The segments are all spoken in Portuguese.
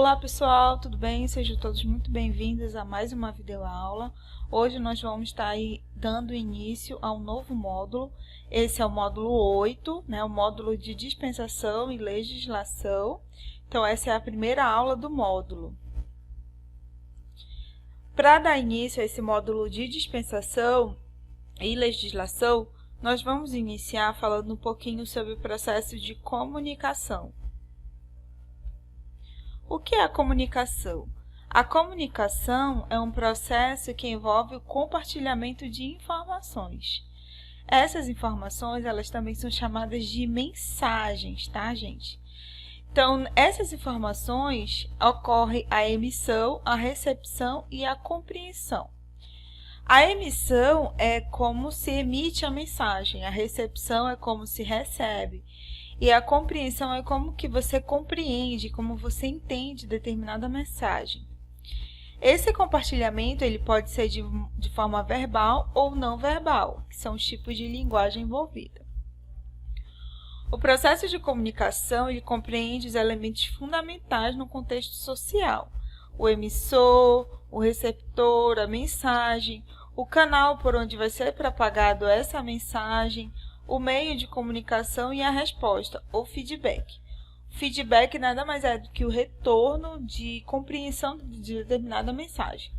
Olá pessoal, tudo bem? Sejam todos muito bem-vindos a mais uma videoaula. Hoje nós vamos estar aí dando início a um novo módulo. Esse é o módulo 8, né? O módulo de dispensação e legislação. Então essa é a primeira aula do módulo. Para dar início a esse módulo de dispensação e legislação, nós vamos iniciar falando um pouquinho sobre o processo de comunicação. O que é a comunicação? A comunicação é um processo que envolve o compartilhamento de informações. Essas informações, elas também são chamadas de mensagens, tá, gente? Então, essas informações ocorrem a emissão, a recepção e a compreensão. A emissão é como se emite a mensagem, a recepção é como se recebe. E a compreensão é como que você compreende, como você entende determinada mensagem. Esse compartilhamento ele pode ser de forma verbal ou não verbal, que são os tipos de linguagem envolvida. O processo de comunicação ele compreende os elementos fundamentais no contexto social. O emissor, o receptor, a mensagem, o canal por onde vai ser propagado essa mensagem, o meio de comunicação e a resposta, ou feedback. O feedback nada mais é do que o retorno de compreensão de determinada mensagem.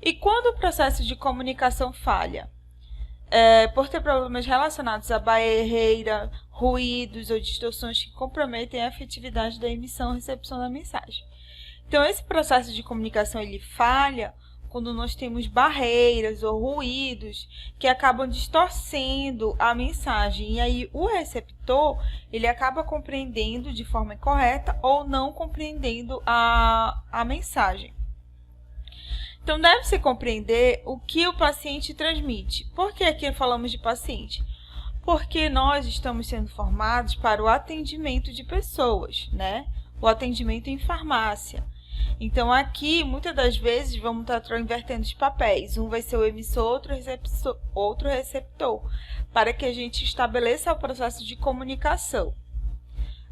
E quando o processo de comunicação falha? Por ter problemas relacionados a barreira, ruídos ou distorções que comprometem a efetividade da emissão e recepção da mensagem. Então, esse processo de comunicação ele falha quando nós temos barreiras ou ruídos que acabam distorcendo a mensagem. E aí o receptor ele acaba compreendendo de forma incorreta ou não compreendendo a mensagem. Então, deve-se compreender o que o paciente transmite. Por que aqui falamos de paciente? Porque nós estamos sendo formados para o atendimento de pessoas, né? O atendimento em farmácia. Então, aqui, muitas das vezes, vamos estar invertendo os papéis. Um vai ser o emissor, outro receptor, para que a gente estabeleça o processo de comunicação.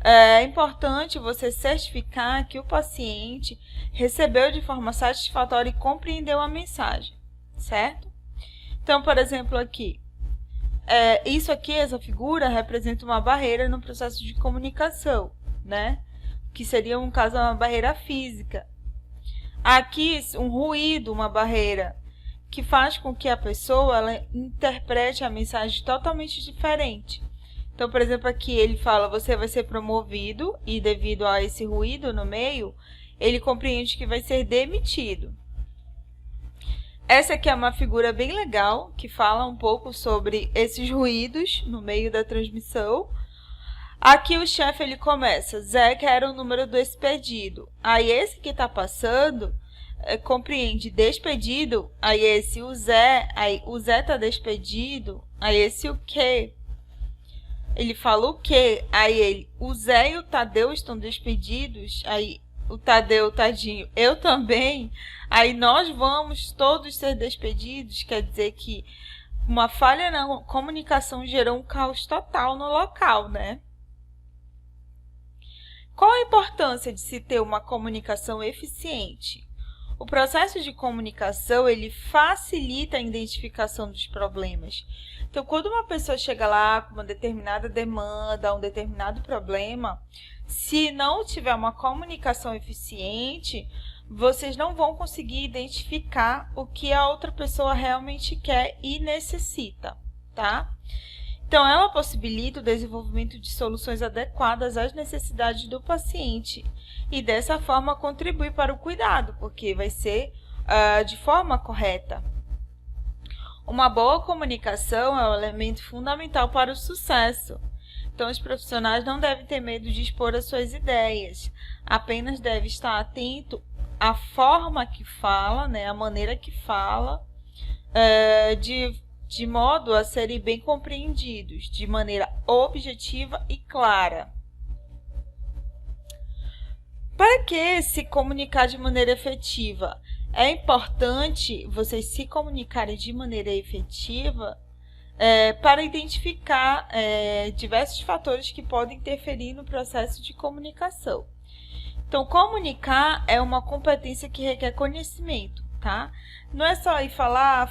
É importante você certificar que o paciente recebeu de forma satisfatória e compreendeu a mensagem, certo? Então, por exemplo, aqui, essa figura representa uma barreira no processo de comunicação, né? Que seria, no caso, uma barreira física. Aqui, um ruído, uma barreira, que faz com que a pessoa ela interprete a mensagem totalmente diferente. Então, por exemplo, aqui ele fala, você vai ser promovido, e devido a esse ruído no meio, ele compreende que vai ser demitido. Essa aqui é uma figura bem legal, que fala um pouco sobre esses ruídos no meio da transmissão. Aqui o chefe ele começa, Zé quer o número do expedido. Aí esse que está passando compreende despedido, aí esse o Zé está despedido, aí esse o que? Ele fala o que? Aí ele, o Zé e o Tadeu estão despedidos, aí o Tadeu, tadinho, eu também, aí nós vamos todos ser despedidos, quer dizer que uma falha na comunicação gerou um caos total no local, né? Qual a importância de se ter uma comunicação eficiente? O processo de comunicação ele facilita a identificação dos problemas. Então, quando uma pessoa chega lá com uma determinada demanda, um determinado problema, se não tiver uma comunicação eficiente, vocês não vão conseguir identificar o que a outra pessoa realmente quer e necessita, tá? Então, ela possibilita o desenvolvimento de soluções adequadas às necessidades do paciente e, dessa forma, contribui para o cuidado, porque vai ser de forma correta. Uma boa comunicação é um elemento fundamental para o sucesso. Então, os profissionais não devem ter medo de expor as suas ideias, apenas devem estar atento à forma que fala, né, a maneira que fala, de modo a serem bem compreendidos, de maneira objetiva e clara. Para que se comunicar de maneira efetiva? É importante vocês se comunicarem de maneira efetiva para identificar diversos fatores que podem interferir no processo de comunicação. Então, comunicar é uma competência que requer conhecimento, tá? Não é só ir falar.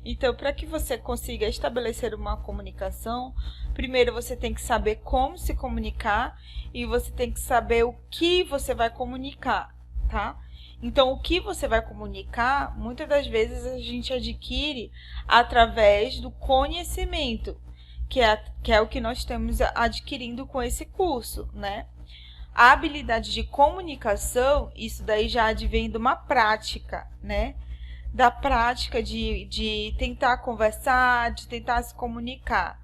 Então, para que você consiga estabelecer uma comunicação, primeiro você tem que saber como se comunicar e você tem que saber o que você vai comunicar, tá? Então, o que você vai comunicar, muitas das vezes a gente adquire através do conhecimento, que é o que nós estamos adquirindo com esse curso, né? A habilidade de comunicação, isso daí já advém de uma prática, né? Da prática de tentar conversar, de tentar se comunicar.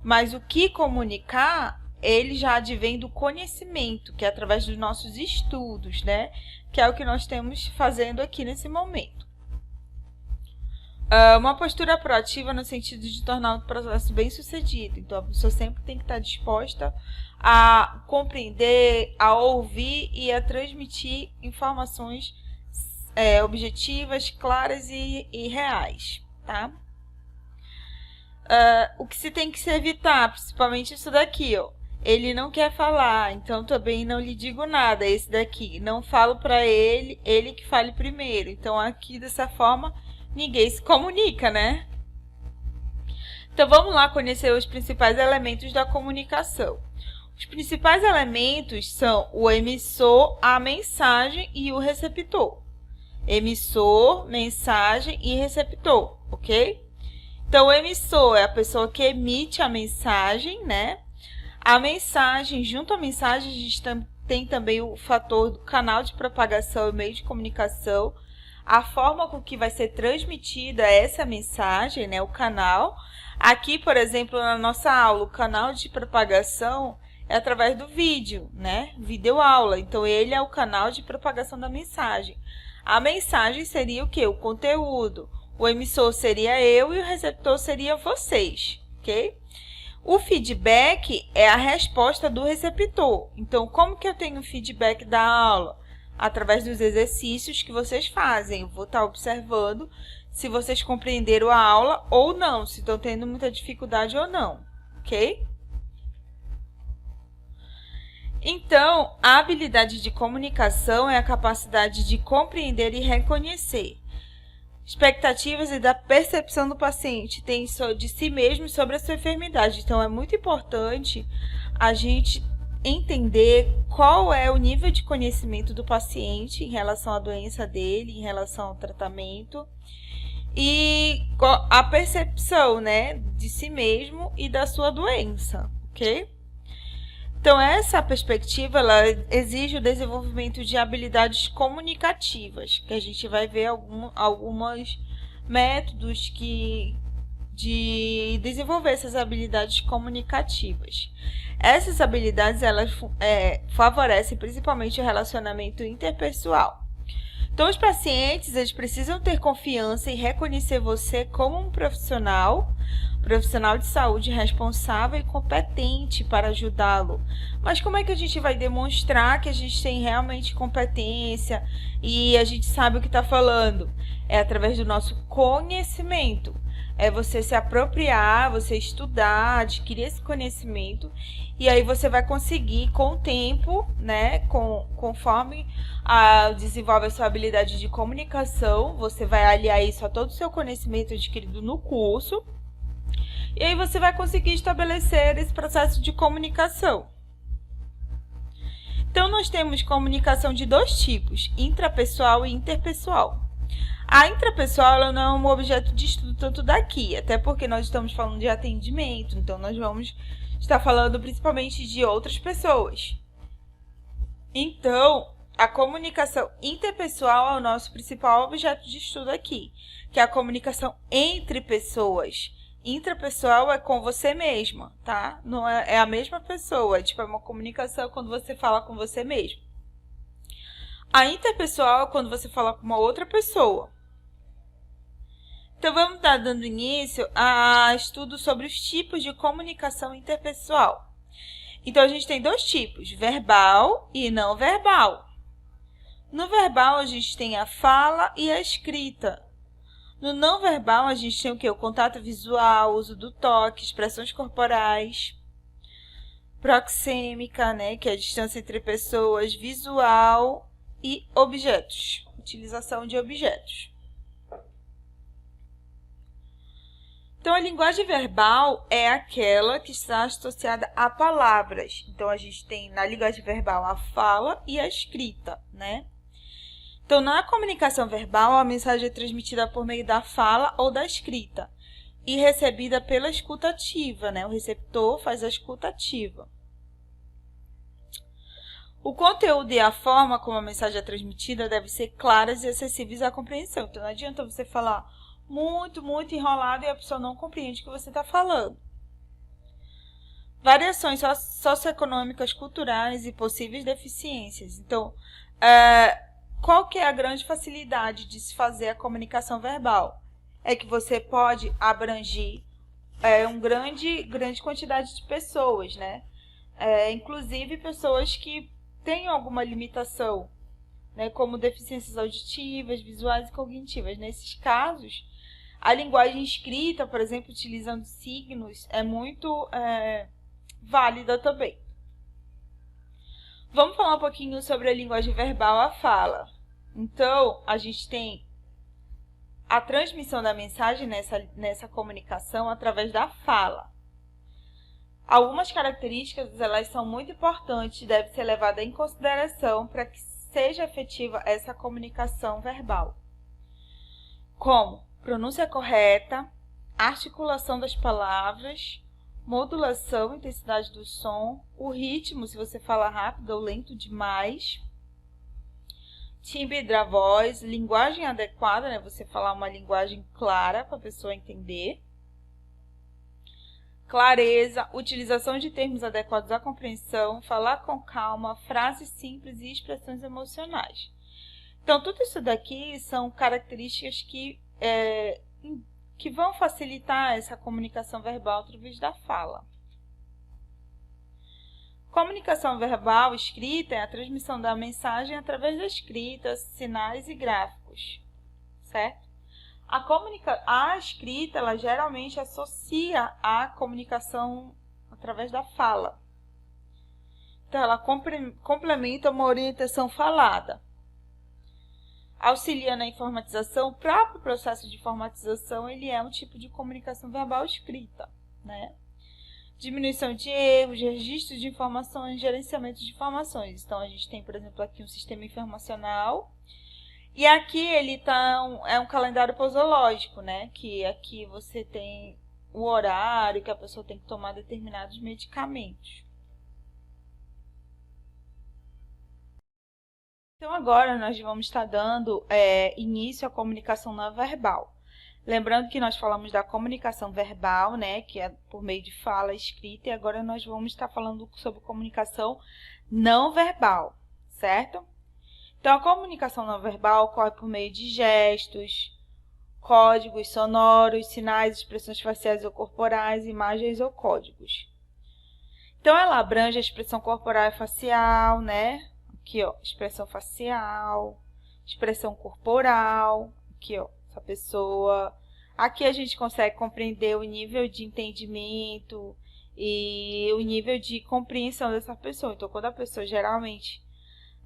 Mas o que comunicar, ele já advém do conhecimento, que é através dos nossos estudos, né? Que é o que nós estamos fazendo aqui nesse momento. Uma postura proativa no sentido de tornar o processo bem sucedido. Então, a pessoa sempre tem que estar disposta a compreender, a ouvir e a transmitir informações objetivas, claras e reais, tá? O que se tem que se evitar, principalmente isso daqui, ó. Ele não quer falar, então também não lhe digo nada, esse daqui. Não falo para ele, ele que fale primeiro. Então, aqui, dessa forma, ninguém se comunica, né? Então, vamos lá conhecer os principais elementos da comunicação. Os principais elementos são o emissor, a mensagem e o receptor. Emissor, mensagem e receptor, ok? Então, o emissor é a pessoa que emite a mensagem, né? A mensagem, junto à mensagem, a gente tem também o fator do canal de propagação e meio de comunicação, a forma com que vai ser transmitida essa mensagem, né? O canal. Aqui, por exemplo, na nossa aula, o canal de propagação é através do vídeo, né? Videoaula. Então, ele é o canal de propagação da mensagem. A mensagem seria o quê? O conteúdo. O emissor seria eu e o receptor seria vocês, ok? O feedback é a resposta do receptor. Então, como que eu tenho feedback da aula? Através dos exercícios que vocês fazem. Eu vou estar observando se vocês compreenderam a aula ou não, se estão tendo muita dificuldade ou não, ok? Então, a habilidade de comunicação é a capacidade de compreender e reconhecer expectativas e da percepção do paciente tem de si mesmo sobre a sua enfermidade. Então, é muito importante a gente entender qual é o nível de conhecimento do paciente em relação à doença dele, em relação ao tratamento e a percepção, né, de si mesmo e da sua doença, ok? Então, essa perspectiva ela exige o desenvolvimento de habilidades comunicativas, que a gente vai ver alguns métodos de desenvolver essas habilidades comunicativas. Essas habilidades elas favorecem principalmente o relacionamento interpessoal. Então, os pacientes eles precisam ter confiança e reconhecer você como um profissional de saúde responsável e competente para ajudá-lo. Mas como é que a gente vai demonstrar que a gente tem realmente competência e a gente sabe o que está falando? É através do nosso conhecimento. É você se apropriar, você estudar, adquirir esse conhecimento, e aí você vai conseguir com o tempo, né, conforme desenvolve a sua habilidade de comunicação, você vai aliar isso a todo o seu conhecimento adquirido no curso, e aí você vai conseguir estabelecer esse processo de comunicação. Então, nós temos comunicação de dois tipos, intrapessoal e interpessoal. A intrapessoal ela não é um objeto de estudo tanto daqui, até porque nós estamos falando de atendimento, então nós vamos estar falando principalmente de outras pessoas. Então, a comunicação interpessoal é o nosso principal objeto de estudo aqui, que é a comunicação entre pessoas. Intrapessoal é com você mesma, tá? Não é a mesma pessoa, é uma comunicação quando você fala com você mesmo. A interpessoal é quando você fala com uma outra pessoa. Então, vamos estar dando início a estudo sobre os tipos de comunicação interpessoal. Então, a gente tem dois tipos, verbal e não verbal. No verbal, a gente tem a fala e a escrita. No não verbal, a gente tem o quê? O contato visual, o uso do toque, expressões corporais. proxêmica, né, que é a distância entre pessoas, visual e objetos, utilização de objetos. Então, a linguagem verbal é aquela que está associada a palavras. Então, a gente tem na linguagem verbal a fala e a escrita, né? Então, na comunicação verbal, a mensagem é transmitida por meio da fala ou da escrita e recebida pela escutativa, né? O receptor faz a escutativa. O conteúdo e a forma como a mensagem é transmitida devem ser claras e acessíveis à compreensão. Então, não adianta você falar muito enrolado e a pessoa não compreende o que você está falando. Variações socioeconômicas, culturais e possíveis deficiências. Então, qual que é a grande facilidade de se fazer a comunicação verbal? É que você pode abranger uma grande quantidade de pessoas, né? Inclusive pessoas que têm alguma limitação, né? Como deficiências auditivas, visuais e cognitivas. Nesses casos, a linguagem escrita, por exemplo, utilizando signos, é muito válida também. Vamos falar um pouquinho sobre a linguagem verbal, a fala. Então, a gente tem a transmissão da mensagem nessa comunicação através da fala. Algumas características, elas são muito importantes e devem ser levadas em consideração para que seja efetiva essa comunicação verbal. Como pronúncia correta, articulação das palavras, modulação, intensidade do som, o ritmo, se você fala rápido ou lento demais, timbre da voz, linguagem adequada, né? Você falar uma linguagem clara para a pessoa entender, clareza, utilização de termos adequados à compreensão, falar com calma, frases simples e expressões emocionais. Então, tudo isso daqui são características que vão facilitar essa comunicação verbal através da fala. Comunicação verbal escrita é a transmissão da mensagem através da escrita, sinais e gráficos, certo? A escrita, ela geralmente associa a comunicação através da fala. Então, ela complementa uma orientação falada. Auxilia na informatização, o próprio processo de informatização, ele é um tipo de comunicação verbal escrita, né? Diminuição de erros, registro de informações, gerenciamento de informações. Então, a gente tem, por exemplo, aqui um sistema informacional. E aqui ele é um calendário posológico, né? Que aqui você tem o horário que a pessoa tem que tomar determinados medicamentos. Então, agora nós vamos estar dando início à comunicação não verbal. Lembrando que nós falamos da comunicação verbal, né, que é por meio de fala, escrita, e agora nós vamos estar falando sobre comunicação não verbal, certo? Então, a comunicação não verbal ocorre por meio de gestos, códigos sonoros, sinais, expressões faciais ou corporais, imagens ou códigos. Então, ela abrange a expressão corporal e facial, né? Aqui, ó, expressão facial, expressão corporal, aqui, ó, essa pessoa. Aqui a gente consegue compreender o nível de entendimento e o nível de compreensão dessa pessoa. Então, quando a pessoa geralmente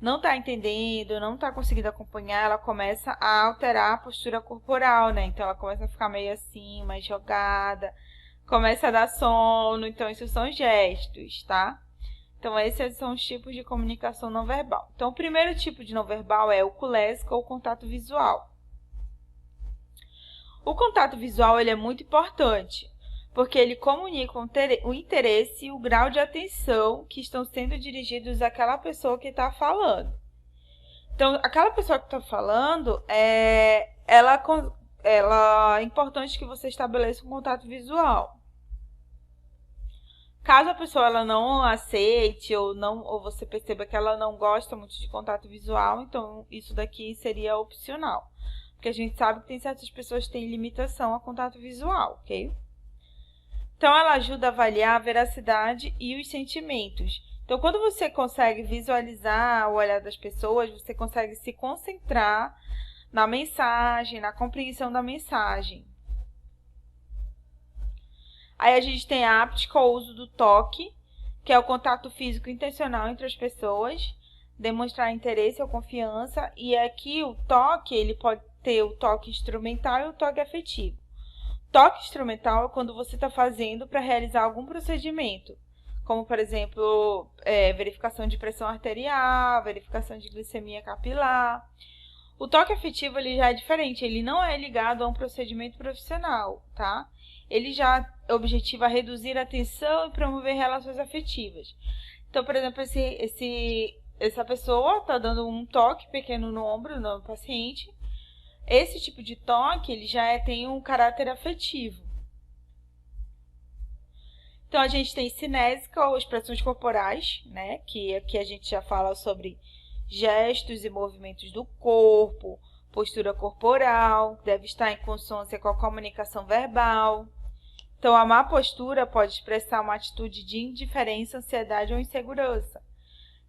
não está entendendo, não está conseguindo acompanhar, ela começa a alterar a postura corporal, né? Então, ela começa a ficar meio assim, mais jogada, começa a dar sono. Então, isso são gestos, tá? Então, esses são os tipos de comunicação não verbal. Então, o primeiro tipo de não verbal é o oculésico ou contato visual. O contato visual ele é muito importante, porque ele comunica o interesse e o grau de atenção que estão sendo dirigidos àquela pessoa que está falando. Então, aquela pessoa que está falando, ela é importante que você estabeleça um contato visual. Caso a pessoa ela não aceite ou você perceba que ela não gosta muito de contato visual, então isso daqui seria opcional. Porque a gente sabe que tem certas pessoas que têm limitação a contato visual, ok? Então, ela ajuda a avaliar a veracidade e os sentimentos. Então, quando você consegue visualizar o olhar das pessoas, você consegue se concentrar na mensagem, na compreensão da mensagem. Aí a gente tem a áptica, o uso do toque, que é o contato físico intencional entre as pessoas, demonstrar interesse ou confiança, e aqui o toque, ele pode ter o toque instrumental e o toque afetivo. Toque instrumental é quando você está fazendo para realizar algum procedimento, como, por exemplo, verificação de pressão arterial, verificação de glicemia capilar. O toque afetivo ele já é diferente, ele não é ligado a um procedimento profissional, tá? Ele já objetiva reduzir a tensão e promover relações afetivas. Então, por exemplo, essa pessoa está dando um toque pequeno no ombro do paciente. Esse tipo de toque ele já tem um caráter afetivo. Então, a gente tem cinésica ou expressões corporais, né? Que aqui a gente já fala sobre gestos e movimentos do corpo, postura corporal, deve estar em consonância com a comunicação verbal. Então, a má postura pode expressar uma atitude de indiferença, ansiedade ou insegurança.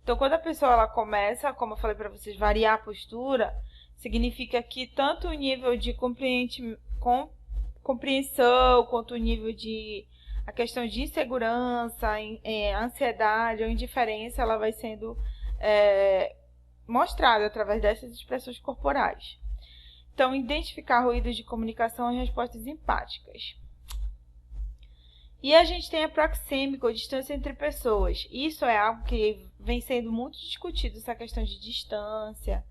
Então, quando a pessoa ela começa, como eu falei para vocês, variar a postura, significa que tanto o nível de compreensão, quanto o nível de a questão de insegurança, ansiedade ou indiferença, ela vai sendo mostrada através dessas expressões corporais. Então, identificar ruídos de comunicação e respostas empáticas. E a gente tem a proxêmica, ou distância entre pessoas. Isso é algo que vem sendo muito discutido, essa questão de distância.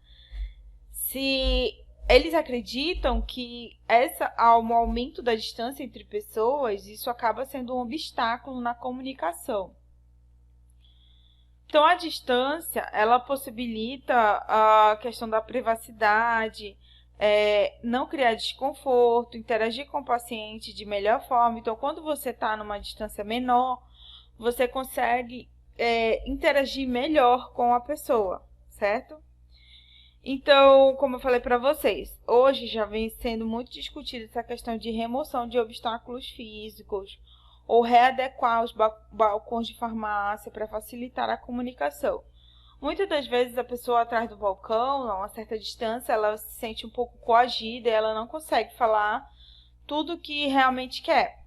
Se eles acreditam que ao aumento da distância entre pessoas, isso acaba sendo um obstáculo na comunicação. Então, a distância, ela possibilita a questão da privacidade, não criar desconforto, interagir com o paciente de melhor forma. Então, quando você está numa distância menor, você consegue interagir melhor com a pessoa, certo? Então, como eu falei para vocês, hoje já vem sendo muito discutida essa questão de remoção de obstáculos físicos ou readequar os balcões de farmácia para facilitar a comunicação. Muitas das vezes a pessoa atrás do balcão, a uma certa distância, ela se sente um pouco coagida e ela não consegue falar tudo o que realmente quer.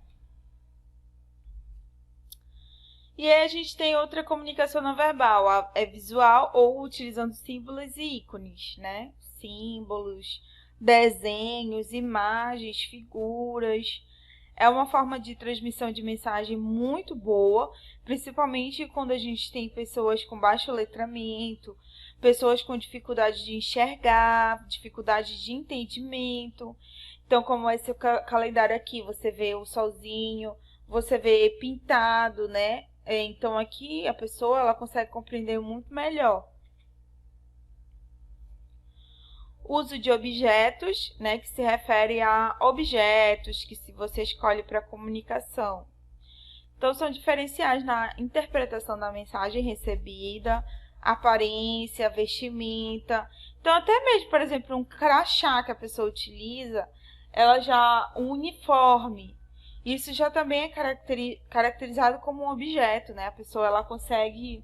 E aí a gente tem outra comunicação não verbal, é visual ou utilizando símbolos e ícones, né? Símbolos, desenhos, imagens, figuras. É uma forma de transmissão de mensagem muito boa, principalmente quando a gente tem pessoas com baixo letramento, pessoas com dificuldade de enxergar, dificuldade de entendimento. Então, como esse calendário aqui, você vê o solzinho, você vê pintado, né? Então, aqui a pessoa ela consegue compreender muito melhor. Uso de objetos, né, que se refere a objetos que você escolhe para comunicação. Então, são diferenciais na interpretação da mensagem recebida, aparência, vestimenta. Então, até mesmo, por exemplo, um crachá que a pessoa utiliza, um uniforme. Isso já também é caracterizado como um objeto, né? A pessoa ela consegue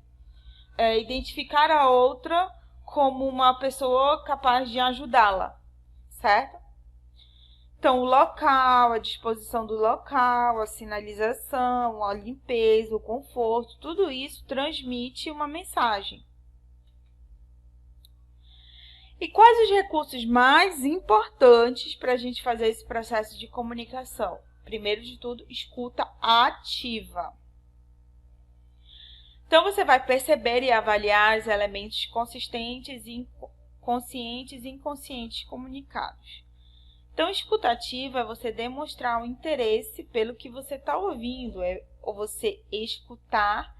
identificar a outra como uma pessoa capaz de ajudá-la, certo? Então, o local, a disposição do local, a sinalização, a limpeza, o conforto, tudo isso transmite uma mensagem. E quais os recursos mais importantes para a gente fazer esse processo de comunicação? Primeiro de tudo, escuta ativa. Então, você vai perceber e avaliar os elementos conscientes e inconscientes comunicados. Então, escuta ativa é você demonstrar um interesse pelo que você está ouvindo, ou você escutar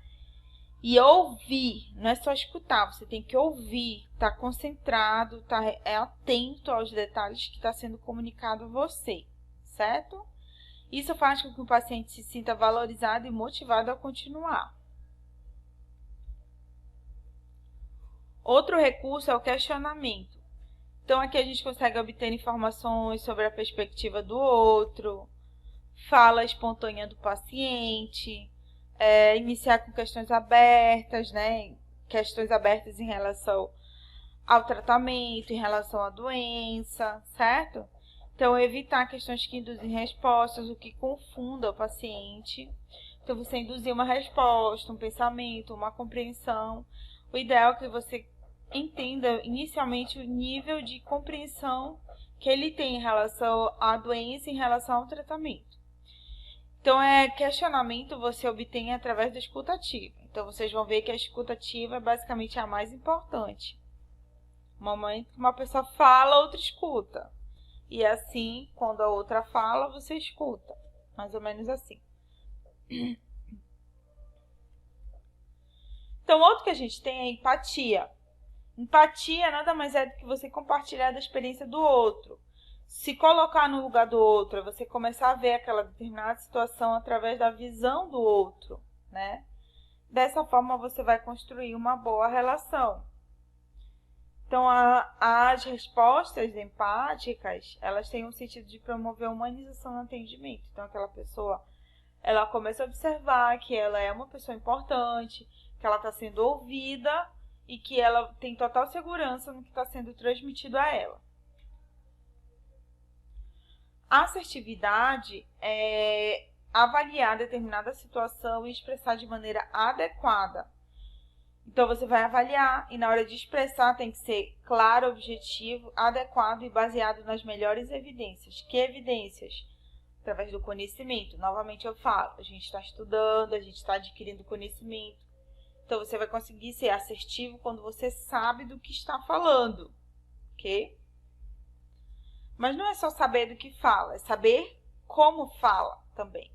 e ouvir. Não é só escutar, você tem que ouvir, estar concentrado, estar atento aos detalhes que está sendo comunicado a você, certo? Isso faz com que o paciente se sinta valorizado e motivado a continuar. Outro recurso é o questionamento. Então, aqui a gente consegue obter informações sobre a perspectiva do outro, fala espontânea do paciente, iniciar com questões abertas, né? Questões abertas em relação ao tratamento, em relação à doença, certo? Então, evitar questões que induzem respostas, o que confunda o paciente. Então, Então, você induzir uma resposta, um pensamento, uma compreensão. O ideal é que você entenda inicialmente o nível de compreensão que ele tem em relação à doença, em relação ao tratamento. Então, questionamento você obtém através da escuta ativa. Então, vocês vão ver que a escuta ativa é basicamente a mais importante. No momento que uma pessoa fala, a outra escuta. E assim, quando a outra fala, você escuta. Mais ou menos assim. Então, outro que a gente tem é empatia. Empatia nada mais é do que você compartilhar da experiência do outro. Se colocar no lugar do outro, é você começar a ver aquela determinada situação através da visão do outro, né? Dessa forma, você vai construir uma boa relação. Então, as respostas empáticas, elas têm um sentido de promover a humanização no atendimento. Então, aquela pessoa, ela começa a observar que ela é uma pessoa importante, que ela está sendo ouvida e que ela tem total segurança no que está sendo transmitido a ela. A assertividade é avaliar determinada situação e expressar de maneira adequada. Então, você vai avaliar e na hora de expressar tem que ser claro, objetivo, adequado e baseado nas melhores evidências. Que evidências? Através do conhecimento. Novamente eu falo, a gente está estudando, a gente está adquirindo conhecimento. Então, você vai conseguir ser assertivo quando você sabe do que está falando, ok? Mas não é só saber do que fala, é saber como fala também.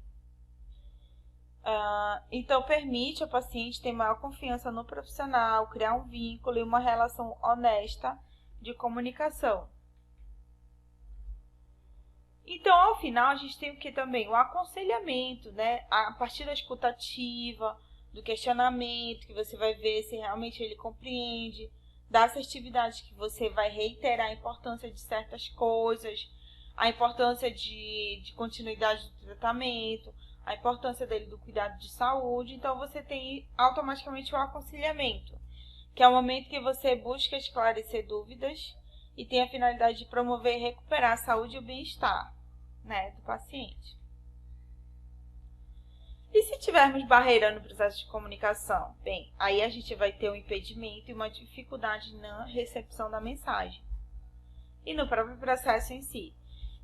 Então, permite ao paciente ter maior confiança no profissional, criar um vínculo e uma relação honesta de comunicação. Então, ao final, a gente tem o que também? O aconselhamento, né? A partir da escuta ativa, do questionamento, que você vai ver se realmente ele compreende, da assertividade, que você vai reiterar a importância de certas coisas, a importância de continuidade do tratamento, a importância dele do cuidado de saúde. Então, você tem automaticamente o aconselhamento, que é o momento que você busca esclarecer dúvidas e tem a finalidade de promover e recuperar a saúde e o bem-estar, né, do paciente. E se tivermos barreira no processo de comunicação? Bem, aí a gente vai ter um impedimento e uma dificuldade na recepção da mensagem e no próprio processo em si.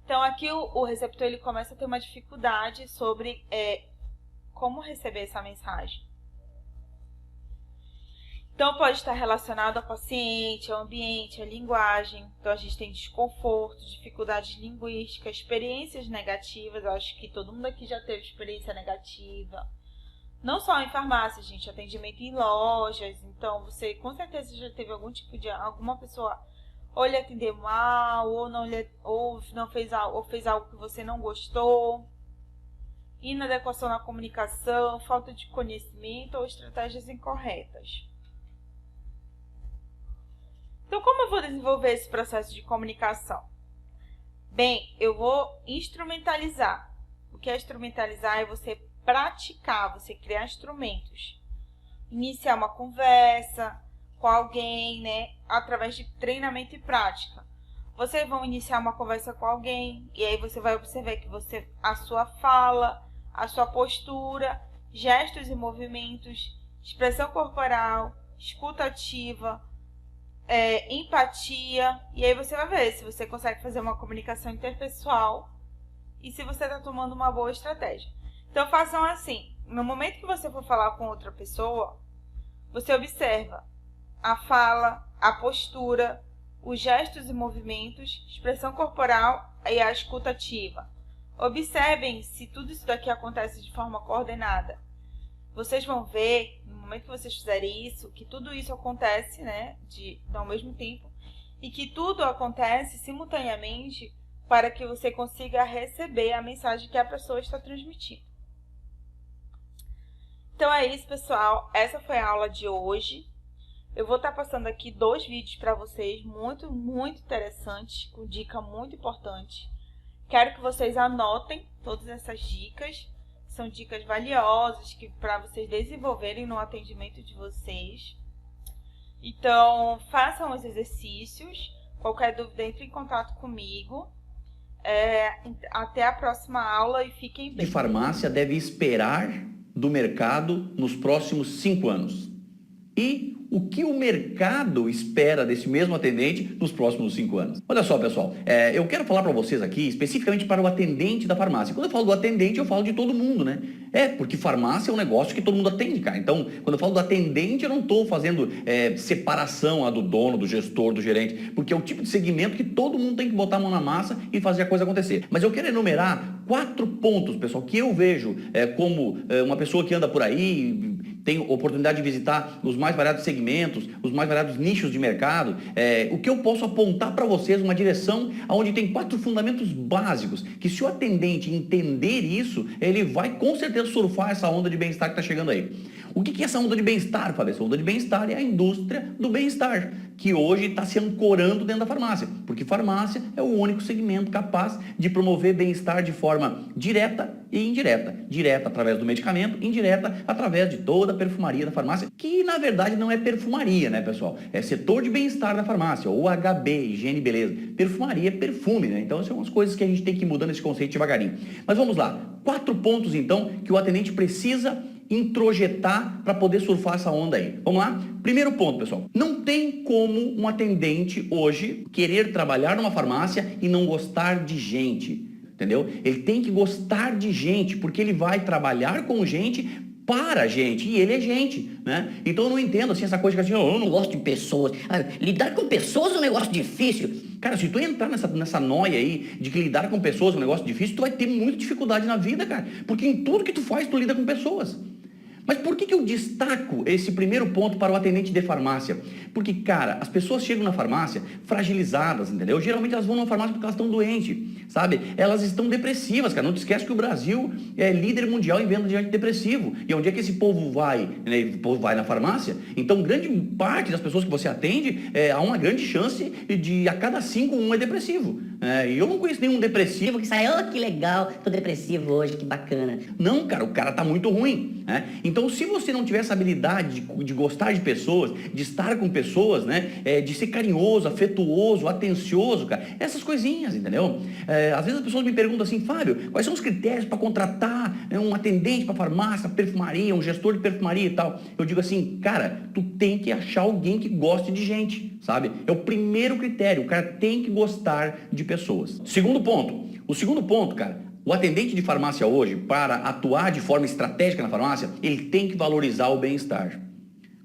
Então, aqui o receptor ele começa a ter uma dificuldade sobre como receber essa mensagem. Então, pode estar relacionado ao paciente, ao ambiente, à linguagem. Então, a gente tem desconforto, dificuldades linguísticas, experiências negativas. Eu acho que todo mundo aqui já teve experiência negativa. Não só em farmácia, gente, atendimento em lojas. Então, você com certeza já teve algum tipo de... alguma pessoa ou lhe atendeu mal, ou fez algo que você não gostou. Inadequação na comunicação, falta de conhecimento ou estratégias incorretas. Então, como eu vou desenvolver esse processo de comunicação? Bem, eu vou instrumentalizar. O que é instrumentalizar é você praticar, você criar instrumentos. Iniciar uma conversa com alguém, né, através de treinamento e prática. Vocês vão iniciar uma conversa com alguém e aí você vai observar que a sua fala, a sua postura, gestos e movimentos, expressão corporal, escuta ativa, empatia, e aí você vai ver se você consegue fazer uma comunicação interpessoal e se você está tomando uma boa estratégia. Então, façam assim, no momento que você for falar com outra pessoa, você observa a fala, a postura, os gestos e movimentos, expressão corporal e a escuta ativa. Observem se tudo isso daqui acontece de forma coordenada. Vocês vão ver, no momento que vocês fizerem isso, que tudo isso acontece, né, ao mesmo tempo, e que tudo acontece simultaneamente para que você consiga receber a mensagem que a pessoa está transmitindo. Então é isso, pessoal. Essa foi a aula de hoje. Eu vou estar passando aqui 2 vídeos para vocês, muito interessantes, com dica muito importante. Quero que vocês anotem todas essas dicas. São dicas valiosas para vocês desenvolverem no atendimento de vocês. Então, façam os exercícios. Qualquer dúvida, entre em contato comigo. Até a próxima aula e fiquem bem. De farmácia deve esperar do mercado nos próximos 5 anos? E o que o mercado espera desse mesmo atendente nos próximos 5 anos? Olha só, pessoal, eu quero falar para vocês aqui, especificamente para o atendente da farmácia. Quando eu falo do atendente, eu falo de todo mundo, né? Porque farmácia é um negócio que todo mundo atende, cara. Então, quando eu falo do atendente, eu não estou fazendo separação do dono, do gestor, do gerente, porque é o tipo de segmento que todo mundo tem que botar a mão na massa e fazer a coisa acontecer. Mas eu quero enumerar 4 pontos, pessoal, que eu vejo como uma pessoa que anda por aí, tem oportunidade de visitar os mais variados segmentos, os mais variados nichos de mercado, o que eu posso apontar para vocês uma direção onde tem 4 fundamentos básicos, que se o atendente entender isso, ele vai com certeza surfar essa onda de bem-estar que está chegando aí. O que é essa onda de bem-estar, Fábio? Essa onda de bem-estar é a indústria do bem-estar, que hoje está se ancorando dentro da farmácia, porque farmácia é o único segmento capaz de promover bem-estar de forma direta e indireta. Direta através do medicamento, indireta através de toda a perfumaria da farmácia, que na verdade não é perfumaria, né, pessoal? É setor de bem-estar da farmácia, ou HB, higiene e beleza. Perfumaria é perfume, né? Então são umas coisas que a gente tem que ir mudando esse conceito devagarinho. Mas vamos lá, 4 pontos então que o atendente precisa introjetar para poder surfar essa onda aí. Vamos lá? Primeiro ponto, pessoal. Não tem como um atendente hoje querer trabalhar numa farmácia e não gostar de gente, entendeu? Ele tem que gostar de gente, porque ele vai trabalhar com gente para a gente, e ele é gente, né? Então eu não entendo assim essa coisa que assim, eu não gosto de pessoas. Lidar com pessoas é um negócio difícil. Cara, se tu entrar nessa noia aí de que lidar com pessoas é um negócio difícil, tu vai ter muita dificuldade na vida, cara. Porque em tudo que tu faz, tu lida com pessoas. Mas por que eu destaco esse primeiro ponto para o atendente de farmácia? Porque, cara, as pessoas chegam na farmácia fragilizadas, entendeu? Geralmente elas vão na farmácia porque elas estão doentes, sabe? Elas estão depressivas, cara. Não te esquece que o Brasil é líder mundial em venda de antidepressivo. E onde é que esse povo vai? Né? O povo vai na farmácia. Então, grande parte das pessoas que você atende, há uma grande chance de a cada 5, um é depressivo. E eu não conheço nenhum depressivo que sai, que legal, tô depressivo hoje, que bacana. Não, cara, o cara tá muito ruim, né? Então, se você não tiver essa habilidade de gostar de pessoas, de estar com pessoas, né? De ser carinhoso, afetuoso, atencioso, cara, essas coisinhas, entendeu? Às vezes as pessoas me perguntam assim, Fábio, quais são os critérios para contratar um atendente para farmácia, perfumaria, um gestor de perfumaria e tal? Eu digo assim, cara, tu tem que achar alguém que goste de gente, sabe? É o primeiro critério, o cara tem que gostar de pessoas. Segundo ponto, o segundo ponto, cara, o atendente de farmácia hoje, para atuar de forma estratégica na farmácia, ele tem que valorizar o bem-estar.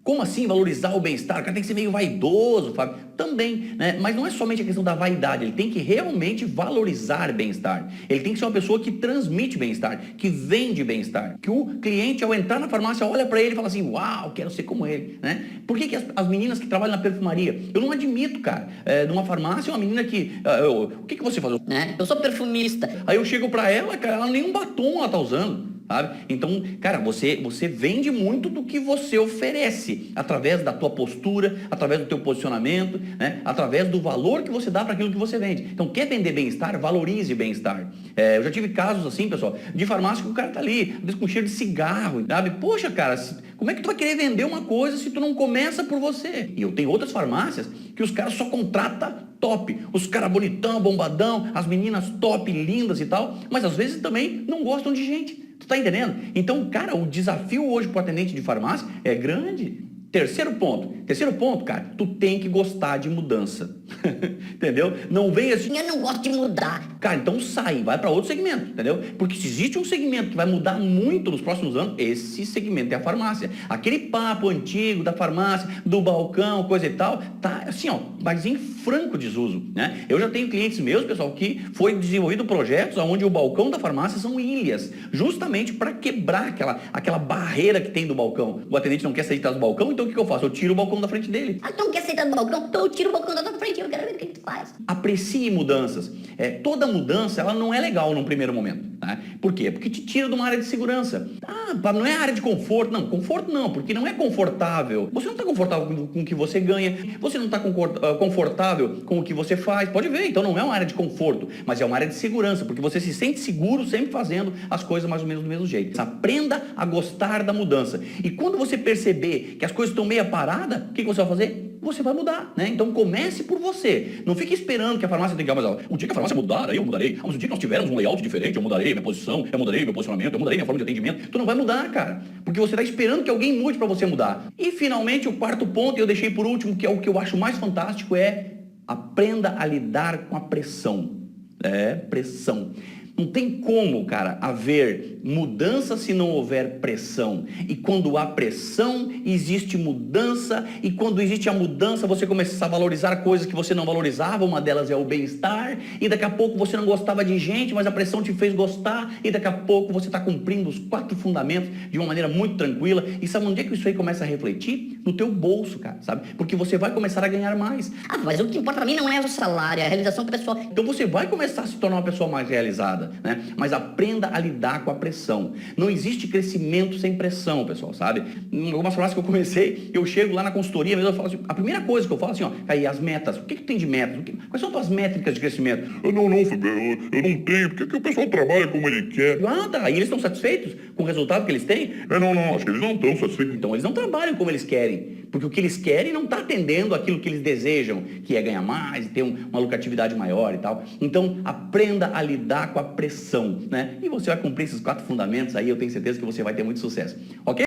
Como assim valorizar o bem-estar? O cara tem que ser meio vaidoso, Fábio. Também, né? Mas não é somente a questão da vaidade, ele tem que realmente valorizar bem-estar. Ele tem que ser uma pessoa que transmite bem-estar, que vende bem-estar. Que o cliente, ao entrar na farmácia, olha para ele e fala assim, uau, quero ser como ele, né? Por que as meninas que trabalham na perfumaria? Eu não admito, cara, numa farmácia, uma menina que... o que você faz? Eu sou perfumista. Aí eu chego para ela, cara, ela nem um batom ela tá usando. Sabe? Então, cara, você vende muito do que você oferece, através da tua postura, através do teu posicionamento, né? Através do valor que você dá para aquilo que você vende. Então, quer vender bem-estar? Valorize bem-estar. Eu já tive casos assim, pessoal, de farmácia que o cara tá ali, às vezes com cheiro de cigarro, sabe? Poxa, cara, como é que tu vai querer vender uma coisa se tu não começa por você? E eu tenho outras farmácias que os caras só contratam top, os caras bonitão, bombadão, as meninas top, lindas e tal, mas às vezes também não gostam de gente. Tu tá entendendo? Então, cara, o desafio hoje pro atendente de farmácia é grande. Terceiro ponto, cara, tu tem que gostar de mudança. Entendeu? Não vem assim, Eu não gosto de mudar. cara, então sai, vai para outro segmento, entendeu? Porque se existe um segmento que vai mudar muito nos próximos anos, esse segmento é a farmácia. Aquele papo antigo da farmácia, do balcão, coisa e tal, tá assim, ó, mas em franco desuso, né? Eu já tenho clientes meus, pessoal, que foi desenvolvido projetos onde o balcão da farmácia são ilhas, justamente para quebrar aquela barreira que tem do balcão. O atendente não quer sair de trás do balcão, então o que eu faço? Eu tiro o balcão da frente dele. Tu não quer sentar no balcão? Então eu tiro o balcão da tua frente, eu quero ver o que tu faz. Aprecie mudanças. Toda mudança, ela não é legal num primeiro momento, né? Por quê? Porque te tira de uma área de segurança. Não é área de conforto. Não, conforto não, porque não é confortável. Você não está confortável com o que você ganha, você não está confortável com o que você faz. Pode ver, então não é uma área de conforto, mas é uma área de segurança, porque você se sente seguro sempre fazendo as coisas mais ou menos do mesmo jeito. Aprenda a gostar da mudança. E quando você perceber que as coisas estão meio paradas, o que você vai fazer? você vai mudar, né? Então comece por você. Não fique esperando que a farmácia tenha que... Mas o dia que a farmácia mudar, aí eu mudarei. Mas o dia que nós tivermos um layout diferente, eu mudarei minha posição, eu mudarei meu posicionamento, eu mudarei minha forma de atendimento. Tu não vai mudar, cara. Porque você está esperando que alguém mude para você mudar. E finalmente o quarto ponto, eu deixei por último, que é o que eu acho mais fantástico, é aprenda a lidar com a pressão. Pressão. Não tem como, cara, haver mudança se não houver pressão. E quando há pressão, existe mudança. E quando existe a mudança, você começa a valorizar coisas que você não valorizava. Uma delas é o bem-estar. E daqui a pouco você não gostava de gente, mas a pressão te fez gostar. E daqui a pouco você está cumprindo os 4 fundamentos de uma maneira muito tranquila. E sabe onde é que isso aí começa a refletir? No teu bolso, cara, sabe? Porque você vai começar a ganhar mais. Ah, mas o que importa pra mim não é o salário, é a realização pessoal. Então você vai começar a se tornar uma pessoa mais realizada, né? Mas aprenda a lidar com a pressão. Não existe crescimento sem pressão, pessoal, sabe? Em algumas frases que eu comecei, eu chego lá na consultoria mesmo, eu falo assim, a primeira coisa que eu falo assim, ó, aí as metas, o que tem de metas? Quais são as tuas métricas de crescimento? Eu não, Fábio, eu não tenho, porque o pessoal trabalha como ele quer. Ah, tá, e eles estão satisfeitos com o resultado que eles têm? Não, acho que eles não estão satisfeitos. Então eles não trabalham como eles querem, porque o que eles querem não está atendendo aquilo que eles desejam, que é ganhar mais, ter uma lucratividade maior e tal. Então aprenda a lidar com a pressão, né? E você vai cumprir esses 4 fundamentos aí, eu tenho certeza que você vai ter muito sucesso, ok?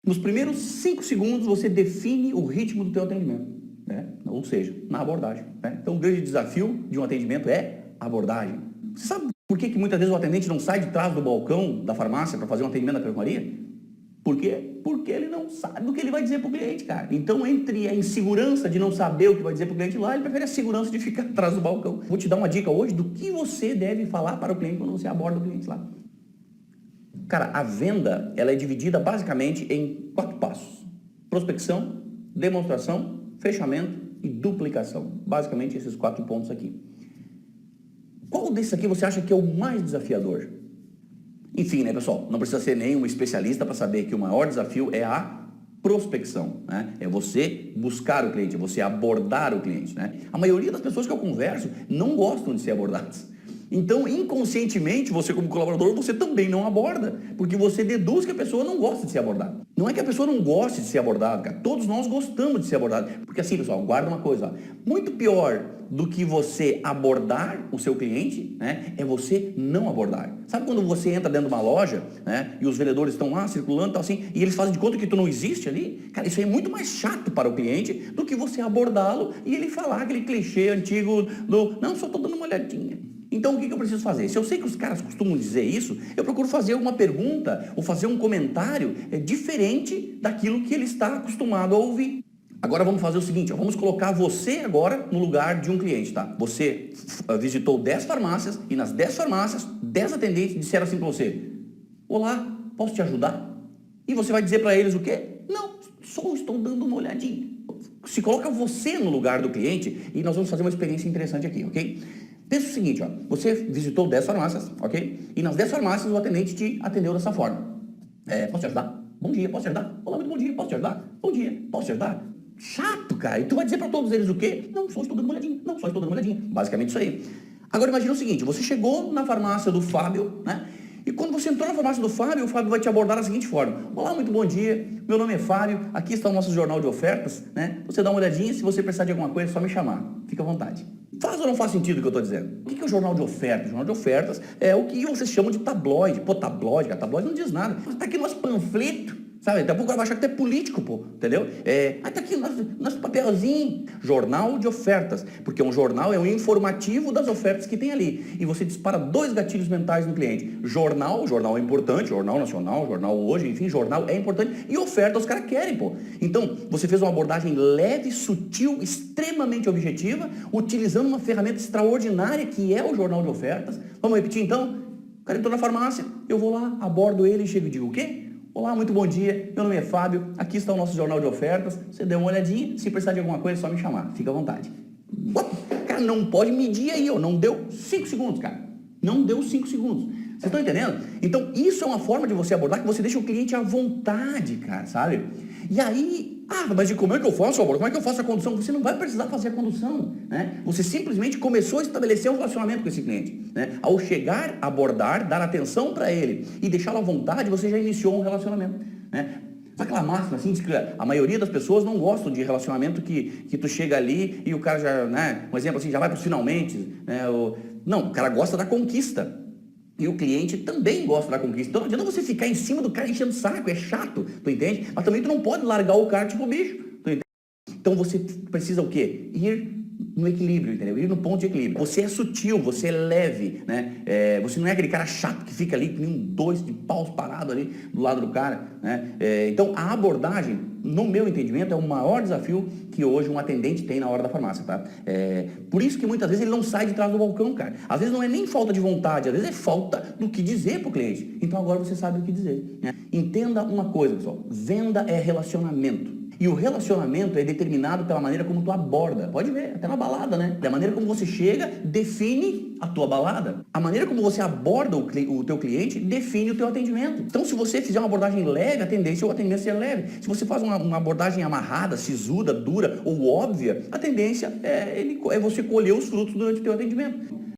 Nos primeiros 5 segundos você define o ritmo do teu atendimento, né? Ou seja, na abordagem, né? Então o grande desafio de um atendimento é a abordagem. Você sabe por que muitas vezes o atendente não sai de trás do balcão da farmácia para fazer um atendimento na perfumaria? Por quê? Porque ele não sabe o que ele vai dizer para o cliente, cara. Então, entre a insegurança de não saber o que vai dizer para o cliente lá, ele prefere a segurança de ficar atrás do balcão. Vou te dar uma dica hoje do que você deve falar para o cliente quando você aborda o cliente lá. Cara, a venda, ela é dividida basicamente em 4 passos. Prospecção, demonstração, fechamento e duplicação. Basicamente esses 4 pontos aqui. Qual desses aqui você acha que é o mais desafiador? Enfim, né, pessoal, não precisa ser nenhum especialista para saber que o maior desafio é a prospecção, né? É você buscar o cliente, é você abordar o cliente, né? A maioria das pessoas que eu converso não gostam de ser abordadas. Então, inconscientemente, você como colaborador, você também não aborda, porque você deduz que a pessoa não gosta de ser abordada. Não é que a pessoa não goste de ser abordada, cara. Todos nós gostamos de ser abordados. Porque assim, pessoal, guarda uma coisa, ó. Muito pior do que você abordar o seu cliente, né, é você não abordar. Sabe quando você entra dentro de uma loja, né, e os vendedores estão lá circulando, tal, assim, e eles fazem de conta que tu não existe ali? Cara, isso aí é muito mais chato para o cliente do que você abordá-lo e ele falar aquele clichê antigo do, não, só estou dando uma olhadinha. Então, o que eu preciso fazer? Se eu sei que os caras costumam dizer isso, eu procuro fazer uma pergunta ou fazer um comentário diferente daquilo que ele está acostumado a ouvir. Agora vamos fazer o seguinte, ó, vamos colocar você agora no lugar de um cliente, tá? Você visitou 10 farmácias e nas 10 farmácias, 10 atendentes disseram assim para você, olá, posso te ajudar? E você vai dizer para eles o quê? Não, só estou dando uma olhadinha. Se coloca você no lugar do cliente e nós vamos fazer uma experiência interessante aqui, ok? Pensa o seguinte, ó, você visitou 10 farmácias, ok? E nas 10 farmácias o atendente te atendeu dessa forma. Posso te ajudar? Bom dia, posso te ajudar? Olá, muito bom dia, posso te ajudar? Bom dia, posso te ajudar? Chato, cara. E tu vai dizer para todos eles o quê? Não, só estou dando uma olhadinha. Não, só estou dando uma olhadinha. Basicamente isso aí. Agora imagina o seguinte, você chegou na farmácia do Fábio, né? E quando você entrou na farmácia do Fábio, o Fábio vai te abordar da seguinte forma. Olá, muito bom dia. Meu nome é Fábio. Aqui está o nosso jornal de ofertas, né? Você dá uma olhadinha, se você precisar de alguma coisa, é só me chamar. Fica à vontade. Faz ou não faz sentido o que eu estou dizendo? O que é o jornal de ofertas? O jornal de ofertas é o que vocês chamam de tabloide. Pô, tabloide, cara, tabloide não diz nada. Mas tá aqui no nosso panfleto. Sabe, daqui a pouco o cara vai achar que tu é político, pô, entendeu? Tá aqui nosso papelzinho, jornal de ofertas, porque um jornal é um informativo das ofertas que tem ali, e você dispara 2 gatilhos mentais no cliente. Jornal é importante, jornal nacional, jornal hoje, enfim, jornal é importante, e oferta os caras querem, pô. Então, você fez uma abordagem leve, sutil, extremamente objetiva, utilizando uma ferramenta extraordinária que é o jornal de ofertas. Vamos repetir então? O cara entrou na farmácia, eu vou lá, abordo ele e chego e digo o quê? Olá, muito bom dia, meu nome é Fábio, aqui está o nosso jornal de ofertas, você deu uma olhadinha, se precisar de alguma coisa é só me chamar, fica à vontade. Cara, não pode medir aí, ó, não deu 5 segundos, cara, não deu 5 segundos, vocês estão entendendo? Então, isso é uma forma de você abordar que você deixa o cliente à vontade, cara, sabe? E aí, mas como é que eu faço, amor? Como é que eu faço a condução? Você não vai precisar fazer a condução, né? Você simplesmente começou a estabelecer um relacionamento com esse cliente, né? Ao chegar, abordar, dar atenção para ele e deixá-lo à vontade, você já iniciou um relacionamento, né? Sabe aquela máxima assim, que a maioria das pessoas não gostam de relacionamento que tu chega ali e o cara já, né, um exemplo assim, já vai para os finalmente, né, não, o cara gosta da conquista. E o cliente também gosta da conquista. Então não adianta você ficar em cima do cara enchendo o saco, é chato, tu entende? Mas também tu não pode largar o cara tipo bicho, tu entende? Então você precisa o quê? Ir no equilíbrio, entendeu? Ir no ponto de equilíbrio. Você é sutil, você é leve, né? Você não é aquele cara chato que fica ali com dois de paus parado ali do lado do cara, né? Então a abordagem, no meu entendimento, é o maior desafio que hoje um atendente tem na hora da farmácia, tá? Por isso que muitas vezes ele não sai de trás do balcão, cara. Às vezes não é nem falta de vontade, às vezes é falta do que dizer pro cliente. Então agora você sabe o que dizer, né? Entenda uma coisa, pessoal. Venda é relacionamento. E o relacionamento é determinado pela maneira como tu aborda. Pode ver, até na balada, né? Da maneira como você chega, define a tua balada. A maneira como você aborda o teu cliente, define o teu atendimento. Então, se você fizer uma abordagem leve, a tendência é o atendimento ser leve. Se você faz uma abordagem amarrada, sisuda, dura ou óbvia, a tendência é você colher os frutos durante o teu atendimento.